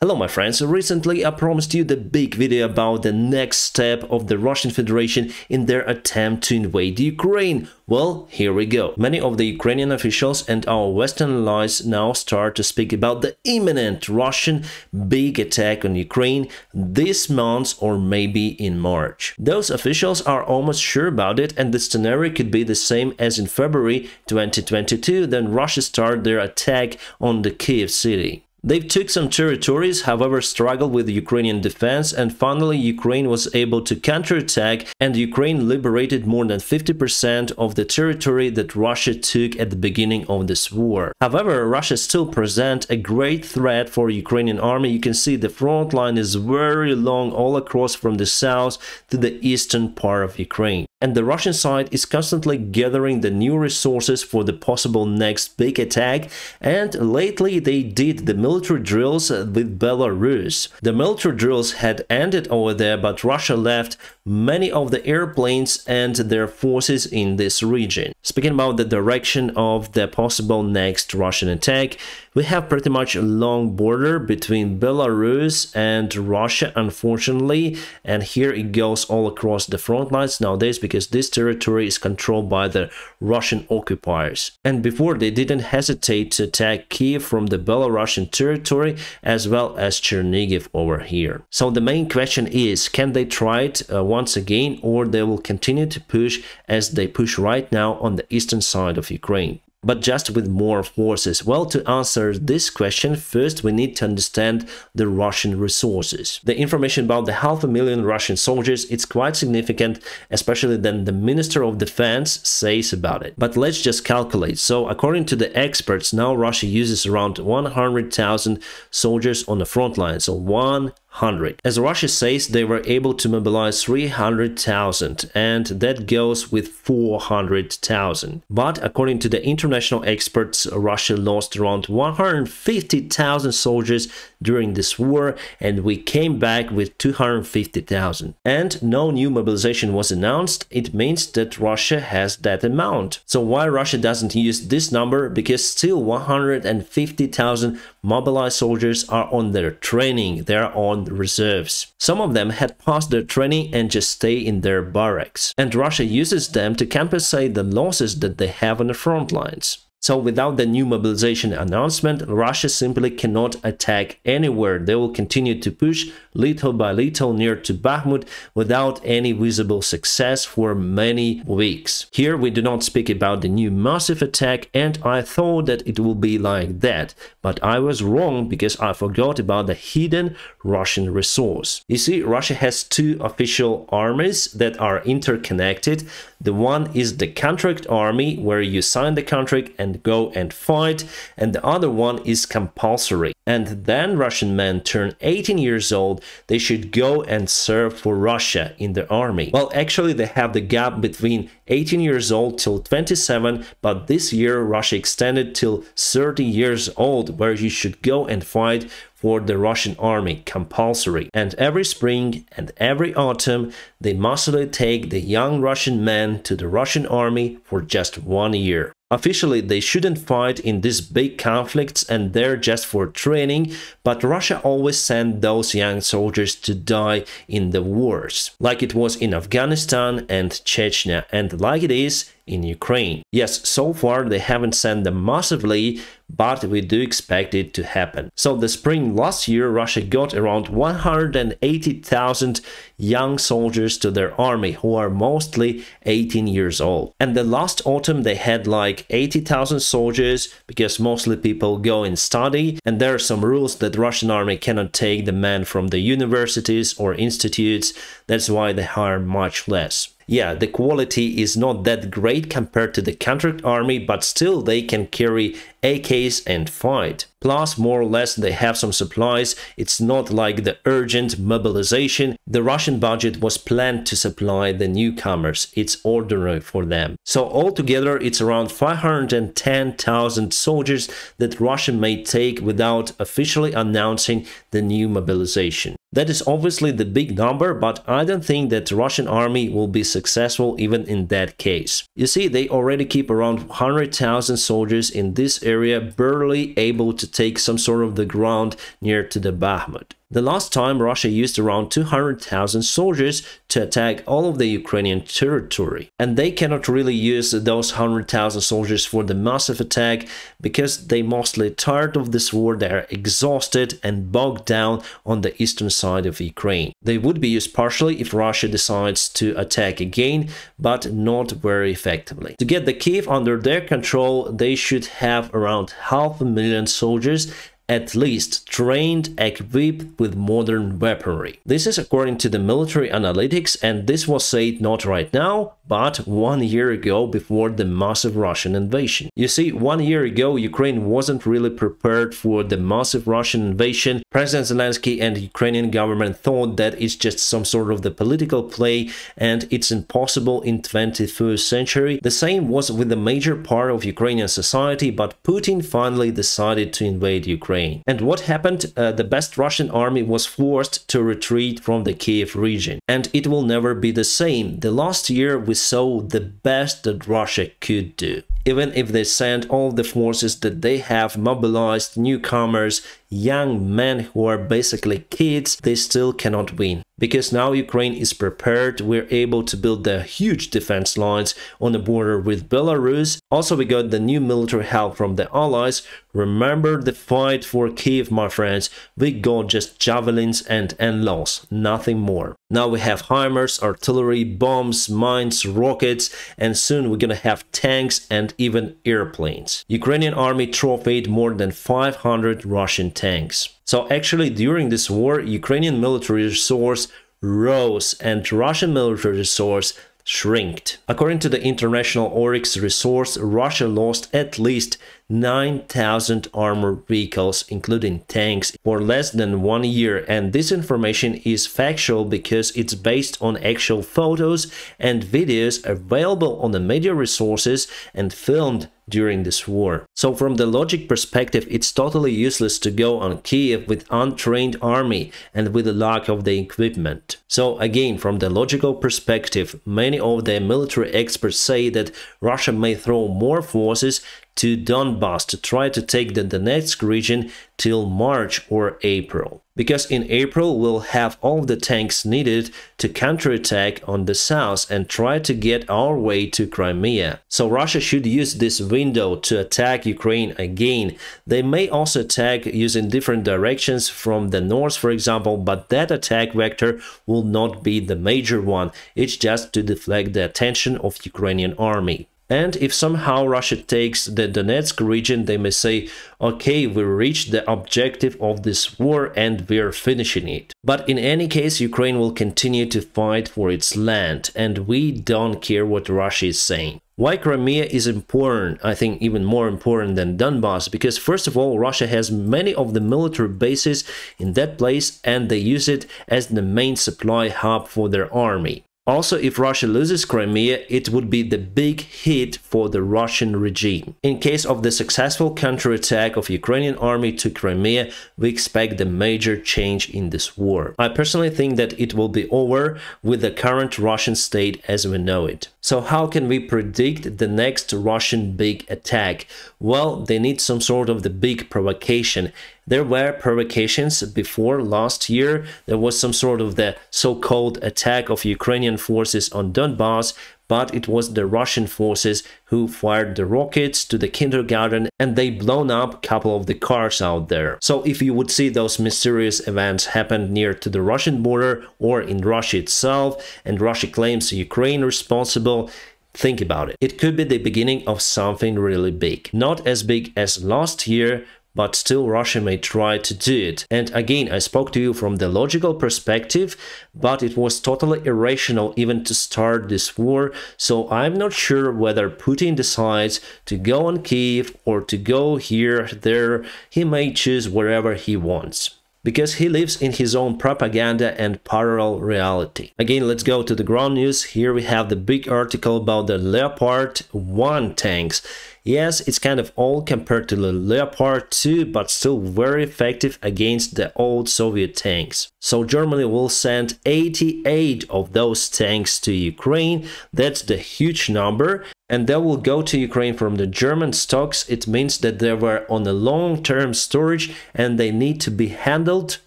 Hello my friends, recently I promised you the big video about the next step of the Russian Federation in their attempt to invade Ukraine. Well, here we go. Many of the Ukrainian officials and our Western allies now start to speak about the imminent Russian big attack on Ukraine this month or maybe in March. Those officials are almost sure about it, and the scenario could be the same as in February 2022, then Russia started their attack on the Kiev city. They took some territories, however struggled with the Ukrainian defense, and finally Ukraine was able to counterattack, and Ukraine liberated more than 50% of the territory that Russia took at the beginning of this war. However, Russia still presents a great threat for Ukrainian army. You can see the front line is very long all across from the south to the eastern part of Ukraine. And the Russian side is constantly gathering the new resources for the possible next big attack, and lately they did the military drills with Belarus. The military drills had ended over there, but Russia left many of the airplanes and their forces in this region. Speaking about the direction of the possible next Russian attack, we have pretty much a long border between Belarus and Russia, unfortunately, and here it goes all across the front lines nowadays because this territory is controlled by the Russian occupiers. And before, they didn't hesitate to attack Kiev from the Belarusian territory as well as Chernihiv over here. So the main question is, can they try it once again, or they will continue to push as they push right now on the eastern side of Ukraine, but just with more forces? Well, to answer this question, first we need to understand the Russian resources. The information about the 500,000 Russian soldiers, it's quite significant, especially than the Minister of Defense says about it. But let's just calculate. So according to the experts, now Russia uses around 100,000 soldiers on the front line. So 100. As Russia says, they were able to mobilize 300,000, and that goes with 400,000. But according to the international experts, Russia lost around 150,000 soldiers during this war, and we came back with 250,000. And no new mobilization was announced. It means that Russia has that amount. So why Russia doesn't use this number? Because still 150,000 mobilized soldiers are on their training, they are on reserves. Some of them had passed their training and just stay in their barracks. And Russia uses them to compensate the losses that they have on the front lines. So without the new mobilization announcement, Russia simply cannot attack anywhere. They will continue to push little by little near to Bakhmut without any visible success for many weeks. Here we do not speak about the new massive attack, and I thought that it will be like that. But I was wrong because I forgot about the hidden Russian resource. You see, Russia has two official armies that are interconnected. The one is the contract army, where you sign the contract and go and fight, and the other one is compulsory. And then Russian men turn 18 years old, they should go and serve for Russia in the army. Well, actually they have the gap between 18 years old till 27, but this year Russia extended till 30 years old, where you should go and fight for the Russian army, compulsory. And every spring and every autumn they mostly take the young Russian men to the Russian army for just 1 year. Officially, they shouldn't fight in these big conflicts and they're just for training, but Russia always sent those young soldiers to die in the wars, like it was in Afghanistan and Chechnya, and like it is in Ukraine. Yes, so far they haven't sent them massively, but we do expect it to happen. So the spring last year, Russia got around 180,000 young soldiers to their army, who are mostly 18 years old. And the last autumn they had like 80,000 soldiers, because mostly people go and study, and there are some rules that Russian army cannot take the men from the universities or institutes. That's why they hire much less. Yeah, the quality is not that great compared to the contract army, but still they can carry AKs and fight. Plus, more or less, they have some supplies. It's not like the urgent mobilization. The Russian budget was planned to supply the newcomers. It's ordinary for them. So altogether, it's around 510,000 soldiers that Russia may take without officially announcing the new mobilization. That is obviously the big number, but I don't think that the Russian army will be successful even in that case. You see, they already keep around 100,000 soldiers in this area, barely able to take some sort of the ground near to the Bakhmut. The last time Russia used around 200,000 soldiers to attack all of the Ukrainian territory. And they cannot really use those 100,000 soldiers for the massive attack because they mostly tired of this war, they are exhausted and bogged down on the eastern side of Ukraine. They would be used partially if Russia decides to attack again, but not very effectively. To get the Kiev under their control, they should have around 500,000 soldiers, at least trained, equipped with modern weaponry. This is according to the military analytics, and this was said not right now, but 1 year ago before the massive Russian invasion. You see, 1 year ago Ukraine wasn't really prepared for the massive Russian invasion. President Zelensky and the Ukrainian government thought that it's just some sort of the political play and it's impossible in 21st century. The same was with the major part of Ukrainian society, but Putin finally decided to invade Ukraine. And what happened? The best Russian army was forced to retreat from the Kiev region. And it will never be the same. The last year we saw the best that Russia could do. Even if they send all the forces that they have mobilized, newcomers, young men who are basically kids, they still cannot win. Because now Ukraine is prepared, we're able to build the huge defense lines on the border with Belarus. Also, we got the new military help from the allies. Remember the fight for Kiev, my friends. We got just javelins and NLAWs, nothing more. Now we have HIMARS, artillery, bombs, mines, rockets, and soon we're gonna have tanks and even airplanes. Ukrainian army trophied more than 500 Russian tanks. So actually during this war, Ukrainian military resource rose and Russian military resource shrinked. According to the international Oryx resource, Russia lost at least 9,000 armored vehicles, including tanks, for less than 1 year, and this information is factual because it's based on actual photos and videos available on the media resources and filmed during this war. So from the logic perspective, it's totally useless to go on Kiev with untrained army and with the lack of the equipment. So again, from the logical perspective, many of the military experts say that Russia may throw more forces to Donbass to try to take the Donetsk region till March or April. Because in April we'll have all the tanks needed to counterattack on the south and try to get our way to Crimea. So Russia should use this window to attack Ukraine again. They may also attack using different directions from the north, for example, but that attack vector will not be the major one. It's just to deflect the attention of the Ukrainian army. And if somehow Russia takes the Donetsk region, they may say, okay, we reached the objective of this war and we're finishing it. But in any case, Ukraine will continue to fight for its land, and we don't care what Russia is saying. Why Crimea is important, I think even more important than Donbass, because first of all, Russia has many of the military bases in that place and they use it as the main supply hub for their army. Also, if Russia loses Crimea, it would be the big hit for the Russian regime. In case of the successful counterattack of Ukrainian army to Crimea, we expect the major change in this war. I personally think that it will be over with the current Russian state as we know it. So how can we predict the next Russian big attack? Well, they need some sort of the big provocation. There were provocations before last year. There was some sort of the so-called attack of Ukrainian forces on Donbass, but it was the Russian forces who fired the rockets to the kindergarten and they blown up a couple of the cars out there. So if you would see those mysterious events happen near to the Russian border or in Russia itself and Russia claims Ukraine responsible, think about it. It could be the beginning of something really big. Not as big as last year, but still Russia may try to do it. And again, I spoke to you from the logical perspective, but it was totally irrational even to start this war, so I'm not sure whether Putin decides to go on Kiev or to go here, there. He may choose wherever he wants, because he lives in his own propaganda and parallel reality. Again, let's go to the ground news. Here we have the big article about the Leopard 1 tanks. Yes, it's kind of old compared to the Leopard 2, but still very effective against the old Soviet tanks. So Germany will send 88 of those tanks to Ukraine. That's the huge number. And they will go to Ukraine from the German stocks. It means that they were on a long-term storage and they need to be handled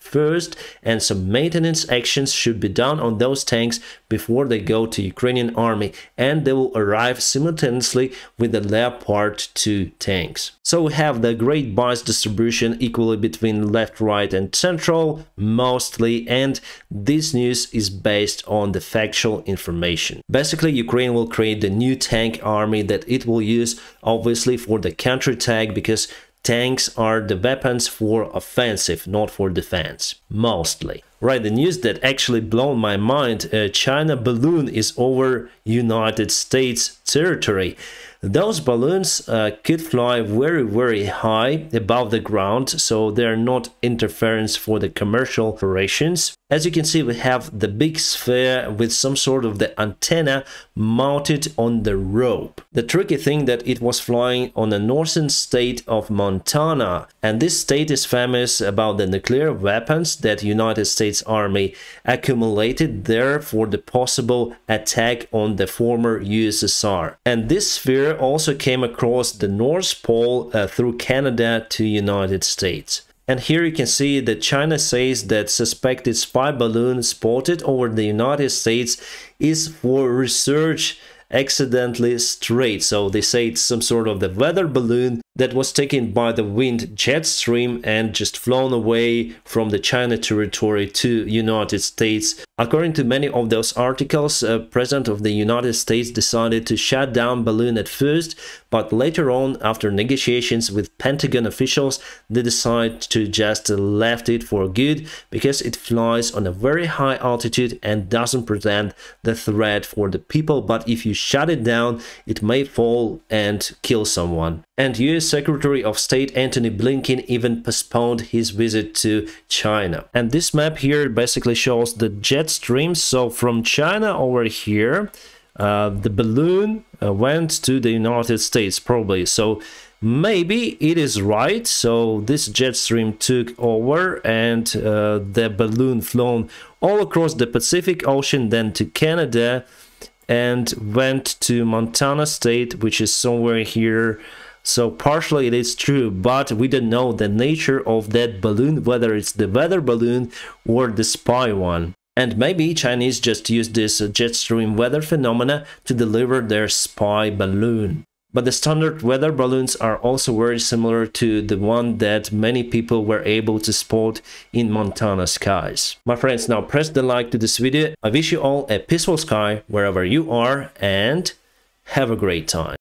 first, and some maintenance actions should be done on those tanks before they go to Ukrainian army, and they will arrive simultaneously with the Leopard 2 tanks. So we have the great bias distribution equally between left, right and central mostly, and this news is based on the factual information. Basically, Ukraine will create the new tank army that it will use obviously for the counterattack, because tanks are the weapons for offensive, not for defense, mostly. Right, the news that actually blown my mind, China balloon is over United States territory. Those balloons could fly very high above the ground, so they're not interference for the commercial operations. As you can see, we have the big sphere with some sort of the antenna mounted on the rope. The tricky thing that it was flying on the northern state of Montana, and this state is famous about the nuclear weapons that United States Army accumulated there for the possible attack on the former USSR. And this sphere also came across the North Pole through Canada to United States. And here you can see that China says that suspected spy balloon spotted over the United States is for research accidentally straight. So they say it's some sort of the weather balloon that was taken by the wind jet stream and just flown away from the China territory to United States. According to many of those articles, President of the United States decided to shut down balloon at first, but later on, after negotiations with Pentagon officials, they decided to just left it for good, because it flies on a very high altitude and doesn't present the threat for the people, but if you shut it down, it may fall and kill someone. And US Secretary of State Antony Blinken even postponed his visit to China. And this map here basically shows the jet streams. So from China over here, the balloon went to the United States probably. So maybe it is right. So this jet stream took over and the balloon flown all across the Pacific Ocean, then to Canada, and went to Montana State, which is somewhere here. So partially it is true, but we don't know the nature of that balloon, whether it's the weather balloon or the spy one. And maybe Chinese just used this jet stream weather phenomena to deliver their spy balloon. But the standard weather balloons are also very similar to the one that many people were able to spot in Montana skies. My friends, now press the like to this video. I wish you all a peaceful sky wherever you are, and have a great time.